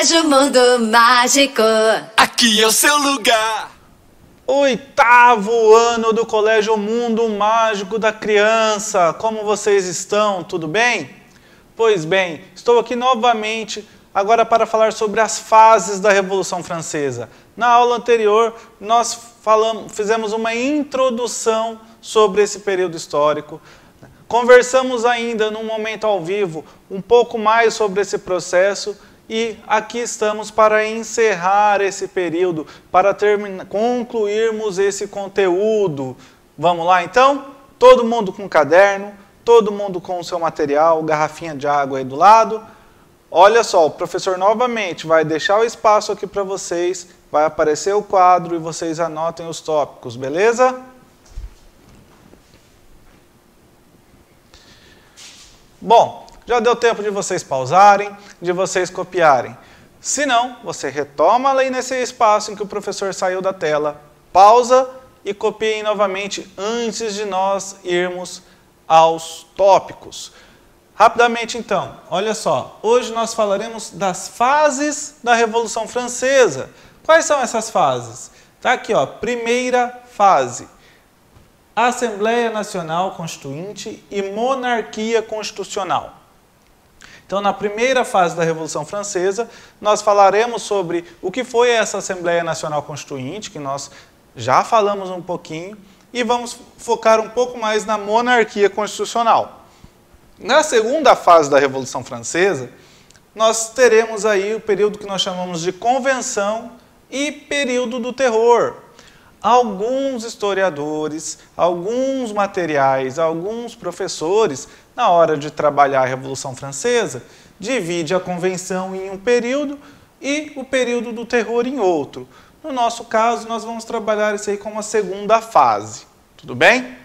Colégio Mundo Mágico. Aqui é o seu lugar. Oitavo ano do Colégio Mundo Mágico da Criança. Como vocês estão? Tudo bem? Pois bem, estou aqui novamente agora para falar sobre as fases da Revolução Francesa. Na aula anterior, nós fizemos uma introdução sobre esse período histórico. Conversamos ainda, num momento ao vivo, um pouco mais sobre esse processo e aqui estamos para encerrar esse período, para concluirmos esse conteúdo. Vamos lá então? Todo mundo com caderno, todo mundo com o seu material, garrafinha de água aí do lado. Olha só, o professor novamente vai deixar o espaço aqui para vocês, vai aparecer o quadro e vocês anotem os tópicos, beleza? Bom, já deu tempo de vocês pausarem, de vocês copiarem. Se não, você retoma aí nesse espaço em que o professor saiu da tela, pausa e copiem novamente antes de nós irmos aos tópicos. Rapidamente então, olha só, hoje nós falaremos das fases da Revolução Francesa. Quais são essas fases? Tá aqui, ó, primeira fase. Assembleia Nacional Constituinte e Monarquia Constitucional. Então, na primeira fase da Revolução Francesa, nós falaremos sobre o que foi essa Assembleia Nacional Constituinte, que nós já falamos um pouquinho, e vamos focar um pouco mais na monarquia constitucional. Na segunda fase da Revolução Francesa, nós teremos aí o período que nós chamamos de Convenção e período do Terror. Alguns historiadores, alguns materiais, alguns professores, na hora de trabalhar a Revolução Francesa, divide a Convenção em um período e o período do terror em outro. No nosso caso, nós vamos trabalhar isso aí como a segunda fase. Tudo bem?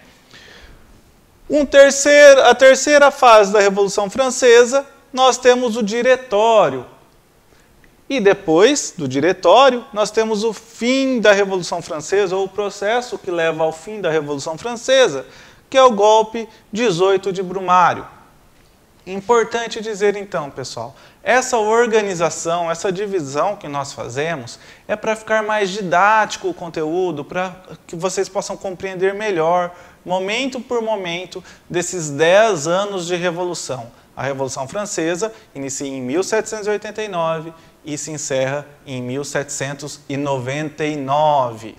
A terceira fase da Revolução Francesa, nós temos o Diretório. E depois do Diretório, nós temos o fim da Revolução Francesa, ou o processo que leva ao fim da Revolução Francesa, que é o golpe 18 de Brumário. Importante dizer então, pessoal, essa organização, essa divisão que nós fazemos é para ficar mais didático o conteúdo, para que vocês possam compreender melhor, momento por momento, desses 10 anos de Revolução. A Revolução Francesa inicia em 1789 e se encerra em 1799.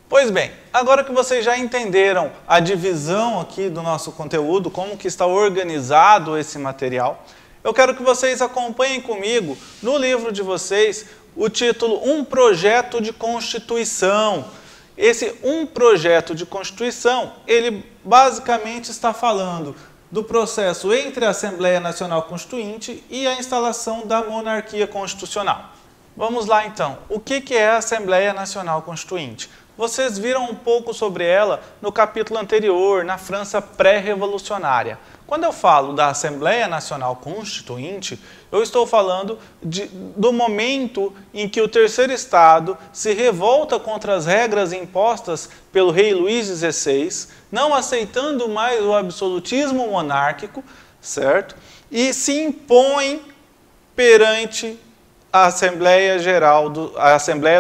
Pois bem, agora que vocês já entenderam a divisão aqui do nosso conteúdo, como que está organizado esse material, eu quero que vocês acompanhem comigo no livro de vocês o título Um Projeto de Constituição. Esse Um Projeto de Constituição, ele basicamente está falando do processo entre a Assembleia Nacional Constituinte e a instalação da monarquia constitucional. Vamos lá então, o que é a Assembleia Nacional Constituinte? Vocês viram um pouco sobre ela no capítulo anterior, na França pré-revolucionária. Quando eu falo da Assembleia Nacional Constituinte, eu estou falando do momento em que o terceiro Estado se revolta contra as regras impostas pelo rei Luís XVI, não aceitando mais o absolutismo monárquico, certo? E se impõe perante a Assembleia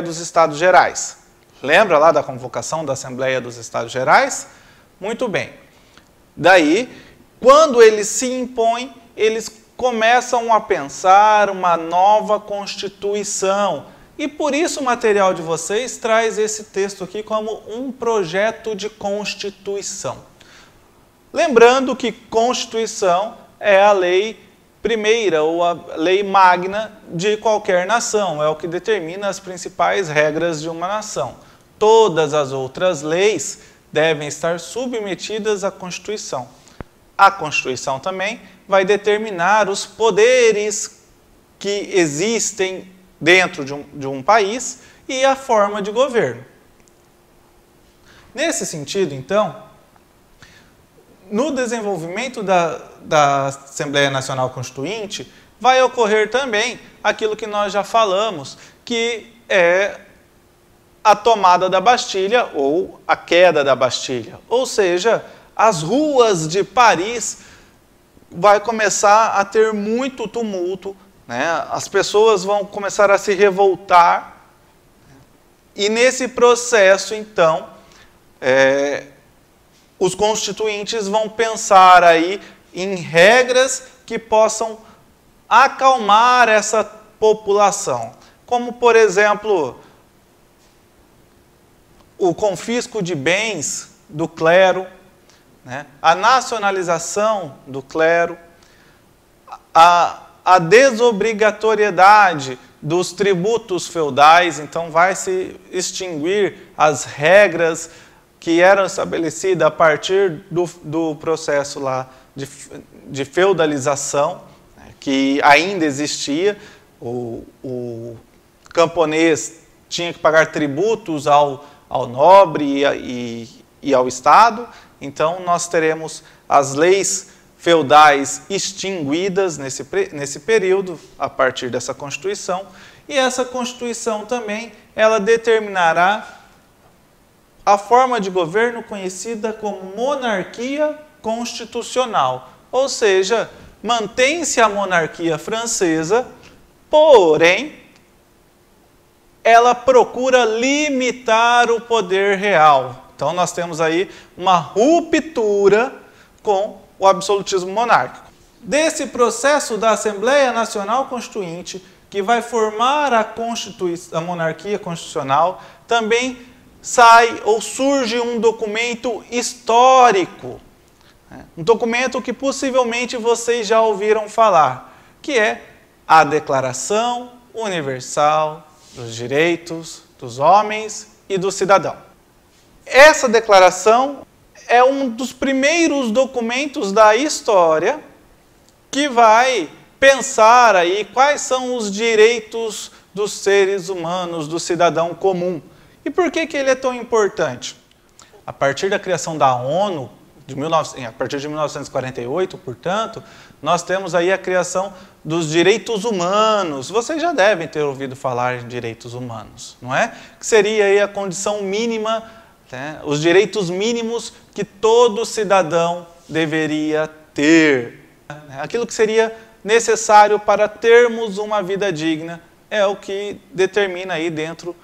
dos Estados Gerais. Lembra lá da convocação da Assembleia dos Estados Gerais? Muito bem. Daí, quando eles se impõem, eles começam a pensar uma nova Constituição. E por isso o material de vocês traz esse texto aqui como um projeto de Constituição. Lembrando que Constituição é a lei primeira ou a lei magna de qualquer nação, é o que determina as principais regras de uma nação. Todas as outras leis devem estar submetidas à Constituição. A Constituição também vai determinar os poderes que existem dentro de um país e a forma de governo. Nesse sentido, então, no desenvolvimento da Assembleia Nacional Constituinte, vai ocorrer também aquilo que nós já falamos, que é a tomada da Bastilha ou a queda da Bastilha. Ou seja, as ruas de Paris vai começar a ter muito tumulto, né? As pessoas vão começar a se revoltar, e nesse processo, então, os constituintes vão pensar aí em regras que possam acalmar essa população, como, por exemplo, o confisco de bens do clero, né? A nacionalização do clero, a desobrigatoriedade dos tributos feudais. Então vai se extinguir as regras que eram estabelecidas a partir do processo lá de feudalização, né, que ainda existia. O camponês tinha que pagar tributos ao nobre e ao Estado. Então nós teremos as leis feudais extinguidas nesse período, a partir dessa Constituição. E essa Constituição também, ela determinará a forma de governo conhecida como monarquia constitucional. Ou seja, mantém-se a monarquia francesa, porém, ela procura limitar o poder real. Então nós temos aí uma ruptura com o absolutismo monárquico. Desse processo da Assembleia Nacional Constituinte, que vai formar a monarquia constitucional, também sai ou surge um documento histórico, um documento que possivelmente vocês já ouviram falar, que é a Declaração Universal dos Direitos dos Homens e do Cidadão. Essa declaração é um dos primeiros documentos da história que vai pensar aí quais são os direitos dos seres humanos, do cidadão comum. E por que ele é tão importante? A partir da criação da ONU, a partir de 1948, portanto, nós temos aí a criação dos direitos humanos. Vocês já devem ter ouvido falar em direitos humanos, não é? Que seria aí a condição mínima, né? Os direitos mínimos que todo cidadão deveria ter. Aquilo que seria necessário para termos uma vida digna é o que determina aí dentro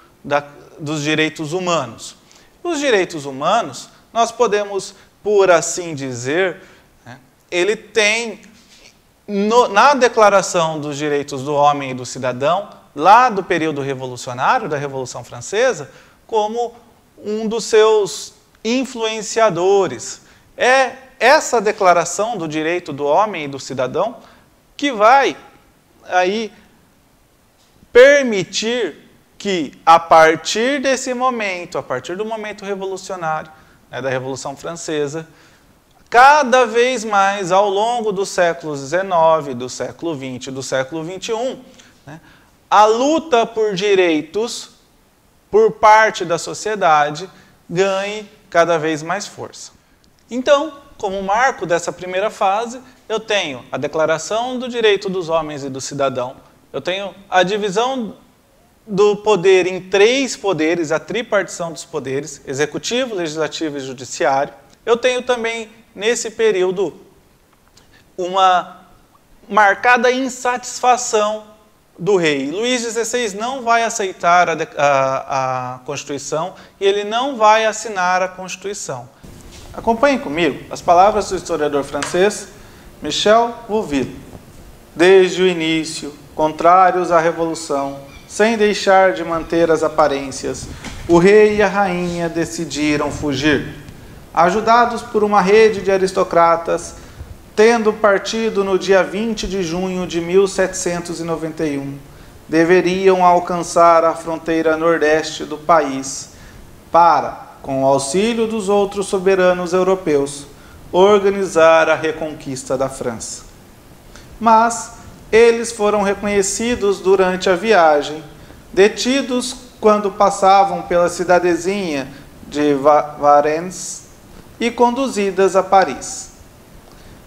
dos direitos humanos. Os direitos humanos, nós podemos, por assim dizer, né, ele tem, na Declaração dos Direitos do Homem e do Cidadão, lá do período revolucionário, da Revolução Francesa, como um dos seus influenciadores. É essa Declaração do Direito do Homem e do Cidadão que vai aí permitir que, a partir desse momento, a partir do momento revolucionário, né, da Revolução Francesa, cada vez mais, ao longo dos séculos XIX, do século XX, do século XXI, né, a luta por direitos por parte da sociedade ganhe cada vez mais força. Então, como marco dessa primeira fase, eu tenho a Declaração do Direito dos Homens e do Cidadão, eu tenho a divisão do poder em 3 poderes, a tripartição dos poderes, executivo, legislativo e judiciário. Eu tenho também, nesse período, uma marcada insatisfação do rei. Luís XVI não vai aceitar a Constituição e ele não vai assinar a Constituição. Acompanhem comigo as palavras do historiador francês Michel Bouville. Desde o início, contrários à Revolução, sem deixar de manter as aparências, o rei e a rainha decidiram fugir. Ajudados por uma rede de aristocratas, tendo partido no dia 20 de junho de 1791, deveriam alcançar a fronteira nordeste do país para, com o auxílio dos outros soberanos europeus, organizar a reconquista da França. Mas eles foram reconhecidos durante a viagem, detidos quando passavam pela cidadezinha de Varennes e conduzidas a Paris.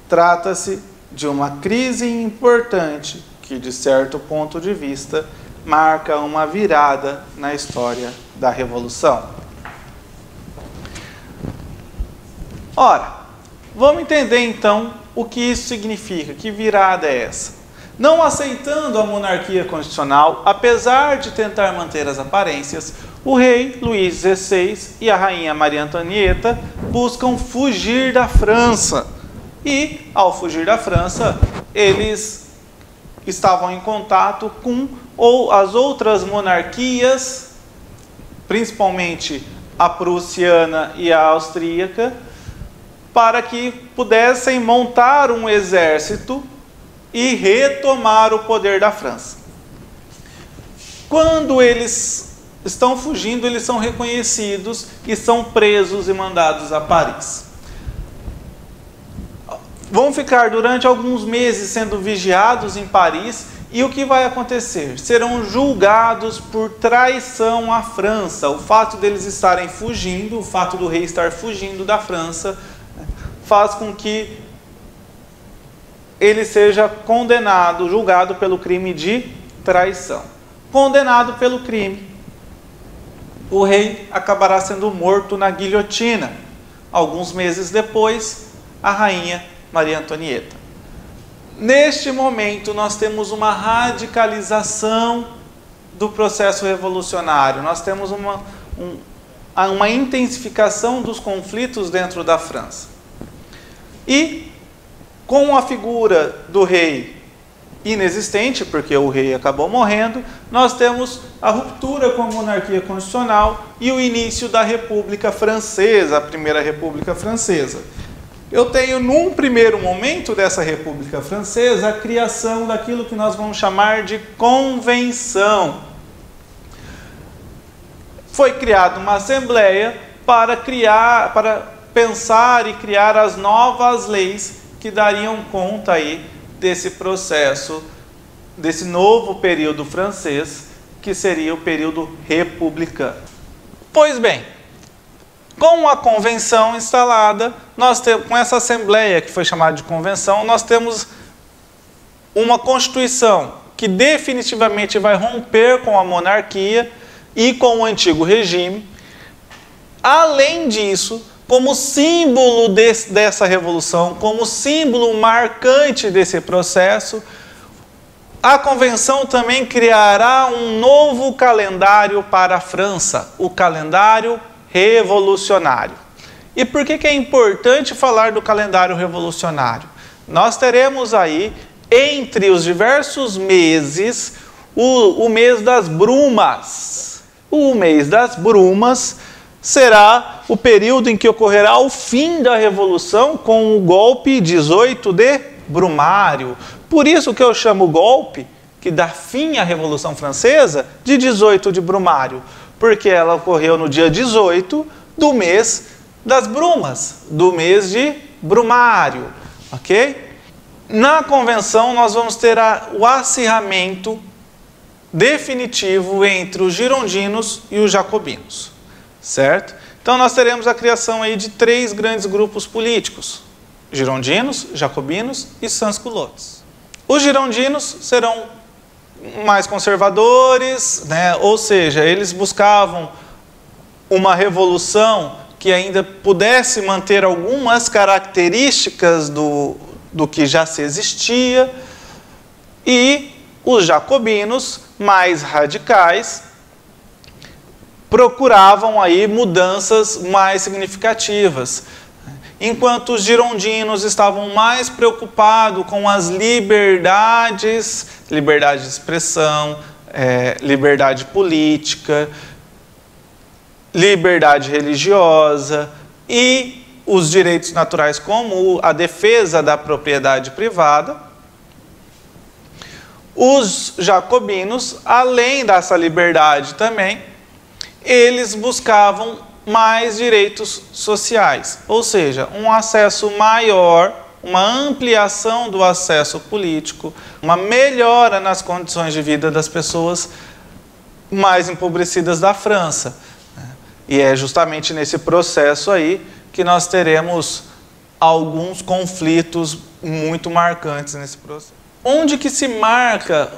Trata-se de uma crise importante que, de certo ponto de vista, marca uma virada na história da Revolução. Ora, vamos entender então o que isso significa, que virada é essa? Não aceitando a monarquia constitucional, apesar de tentar manter as aparências, o rei Luís XVI e a rainha Maria Antonieta buscam fugir da França. E, ao fugir da França, eles estavam em contato com as outras monarquias, principalmente a prussiana e a austríaca, para que pudessem montar um exército e retomar o poder da França. Quando eles estão fugindo, eles são reconhecidos e são presos e mandados a Paris. Vão ficar durante alguns meses sendo vigiados em Paris, e o que vai acontecer? Serão julgados por traição à França. O fato deles estarem fugindo, o fato do rei estar fugindo da França, faz com que ele seja condenado, julgado pelo crime de traição. Condenado pelo crime, o rei acabará sendo morto na guilhotina. Alguns meses depois, a rainha Maria Antonieta. Neste momento, nós temos uma radicalização do processo revolucionário. Nós temos uma intensificação dos conflitos dentro da França. E, com a figura do rei inexistente, porque o rei acabou morrendo, nós temos a ruptura com a monarquia constitucional e o início da República Francesa, a Primeira República Francesa. Eu tenho, num primeiro momento dessa República Francesa, a criação daquilo que nós vamos chamar de convenção. Foi criada uma assembleia para pensar e criar as novas leis que dariam conta aí desse processo, desse novo período francês, que seria o período republicano. Pois bem, com a convenção instalada, com essa assembleia que foi chamada de convenção, nós temos uma constituição que definitivamente vai romper com a monarquia e com o antigo regime. Além disso, como símbolo dessa revolução, como símbolo marcante desse processo, a convenção também criará um novo calendário para a França, o calendário revolucionário. E por que é importante falar do calendário revolucionário? Nós teremos aí, entre os diversos meses, o mês das brumas. O mês das brumas será o período em que ocorrerá o fim da Revolução com o golpe 18 de Brumário. Por isso que eu chamo o golpe, que dá fim à Revolução Francesa, de 18 de Brumário, porque ela ocorreu no dia 18 do mês das brumas, do mês de Brumário, ok? Na convenção nós vamos ter o acirramento definitivo entre os girondinos e os jacobinos, certo? Então nós teremos a criação aí de 3 grandes grupos políticos: girondinos, jacobinos e sans-culottes. Os girondinos serão mais conservadores, né? Ou seja, eles buscavam uma revolução que ainda pudesse manter algumas características do que já se existia, e os jacobinos, mais radicais, procuravam aí mudanças mais significativas, enquanto os girondinos estavam mais preocupados com as liberdades, liberdade de expressão, liberdade política, liberdade religiosa e os direitos naturais, como a defesa da propriedade privada. Os jacobinos, além dessa liberdade também, eles buscavam mais direitos sociais, ou seja, um acesso maior, uma ampliação do acesso político, uma melhora nas condições de vida das pessoas mais empobrecidas da França. E é justamente nesse processo aí que nós teremos alguns conflitos muito marcantes nesse processo. Onde que se marca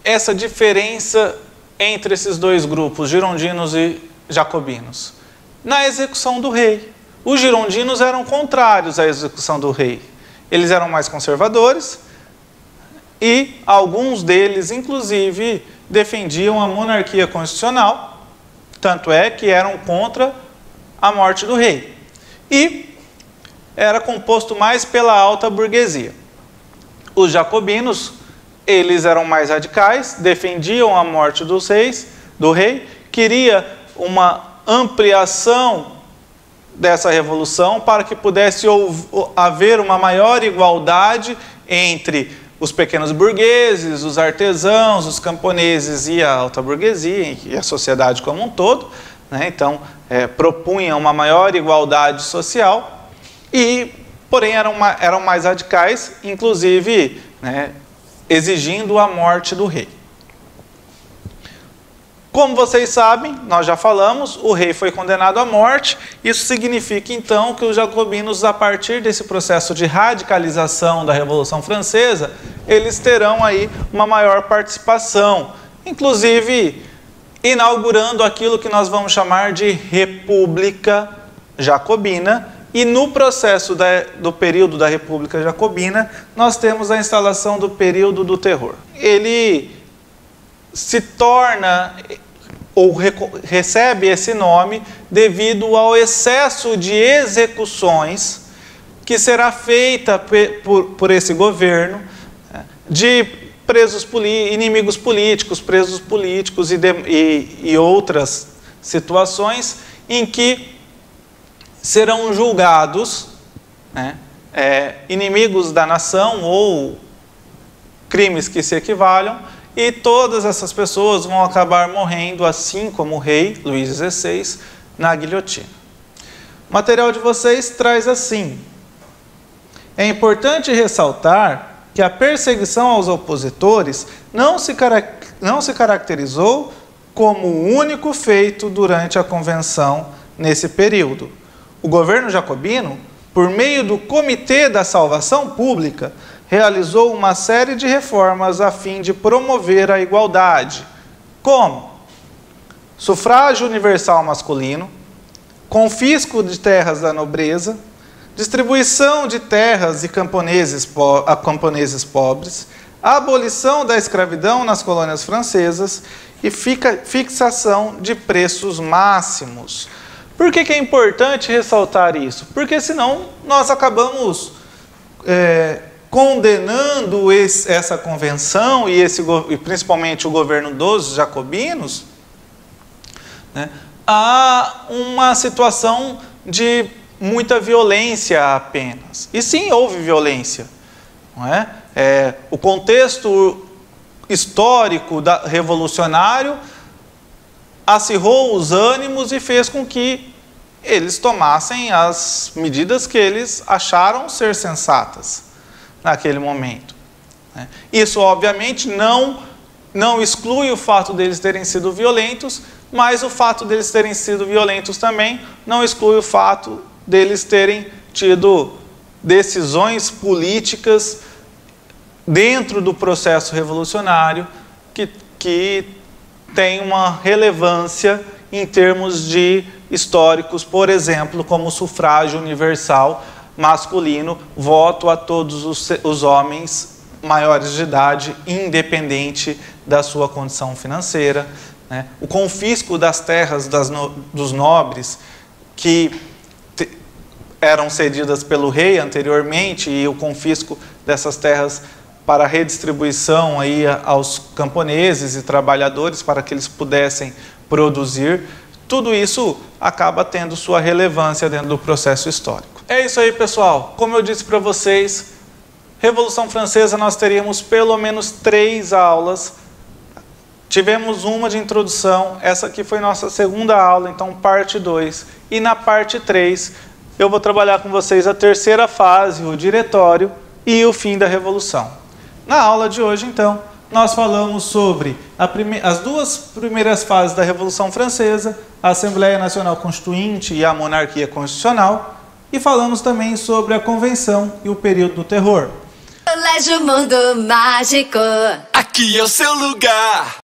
essa diferença entre esses dois grupos, girondinos e jacobinos? Na execução do rei. Os girondinos eram contrários à execução do rei. Eles eram mais conservadores e alguns deles, inclusive, defendiam a monarquia constitucional, tanto é que eram contra a morte do rei. E era composto mais pela alta burguesia. Os jacobinos, eles eram mais radicais, defendiam a morte do rei, queria uma ampliação dessa revolução para que pudesse haver uma maior igualdade entre os pequenos burgueses, os artesãos, os camponeses e a alta burguesia e a sociedade como um todo, né? Então, propunha uma maior igualdade social porém eram mais radicais, inclusive, né, exigindo a morte do rei. Como vocês sabem, nós já falamos, o rei foi condenado à morte. Isso significa, então, que os jacobinos, a partir desse processo de radicalização da Revolução Francesa, eles terão aí uma maior participação, inclusive inaugurando aquilo que nós vamos chamar de República Jacobina. E no processo do período da República Jacobina, nós temos a instalação do período do terror. Ele se torna ou recebe esse nome devido ao excesso de execuções que será feita por esse governo de inimigos políticos, presos políticos e outras situações em que serão julgados, né, inimigos da nação ou crimes que se equivalham, e todas essas pessoas vão acabar morrendo, assim como o rei Luís XVI, na guilhotina. O material de vocês traz assim: é importante ressaltar que a perseguição aos opositores não se caracterizou como o único feito durante a convenção nesse período. O governo jacobino, por meio do Comitê da Salvação Pública, realizou uma série de reformas a fim de promover a igualdade, como sufrágio universal masculino, confisco de terras da nobreza, distribuição de terras a camponeses pobres, abolição da escravidão nas colônias francesas e fixação de preços máximos. Por que é importante ressaltar isso? Porque senão nós acabamos condenando essa convenção e principalmente o governo dos jacobinos, né, a uma situação de muita violência apenas. E sim, houve violência, não é? O contexto histórico revolucionário acirrou os ânimos e fez com que eles tomassem as medidas que eles acharam ser sensatas naquele momento. Isso, obviamente, não exclui o fato deles terem sido violentos, mas o fato deles terem sido violentos também não exclui o fato deles terem tido decisões políticas dentro do processo revolucionário que tem uma relevância em termos de históricos, por exemplo, como o sufrágio universal masculino, voto a todos os homens maiores de idade, independente da sua condição financeira, né? O confisco das terras dos nobres que eram cedidas pelo rei anteriormente, e o confisco dessas terras para redistribuição aí aos camponeses e trabalhadores para que eles pudessem produzir. Tudo isso acaba tendo sua relevância dentro do processo histórico. É isso aí, pessoal. Como eu disse para vocês, Revolução Francesa nós teríamos pelo menos 3 aulas. Tivemos uma de introdução, essa aqui foi nossa segunda aula, então parte 2. E na parte 3 eu vou trabalhar com vocês a terceira fase, o diretório e o fim da Revolução. Na aula de hoje, então, nós falamos sobre as duas primeiras fases da Revolução Francesa, a Assembleia Nacional Constituinte e a Monarquia Constitucional, e falamos também sobre a Convenção e o período do terror. Colégio Mundo Mágico. Aqui é o seu lugar.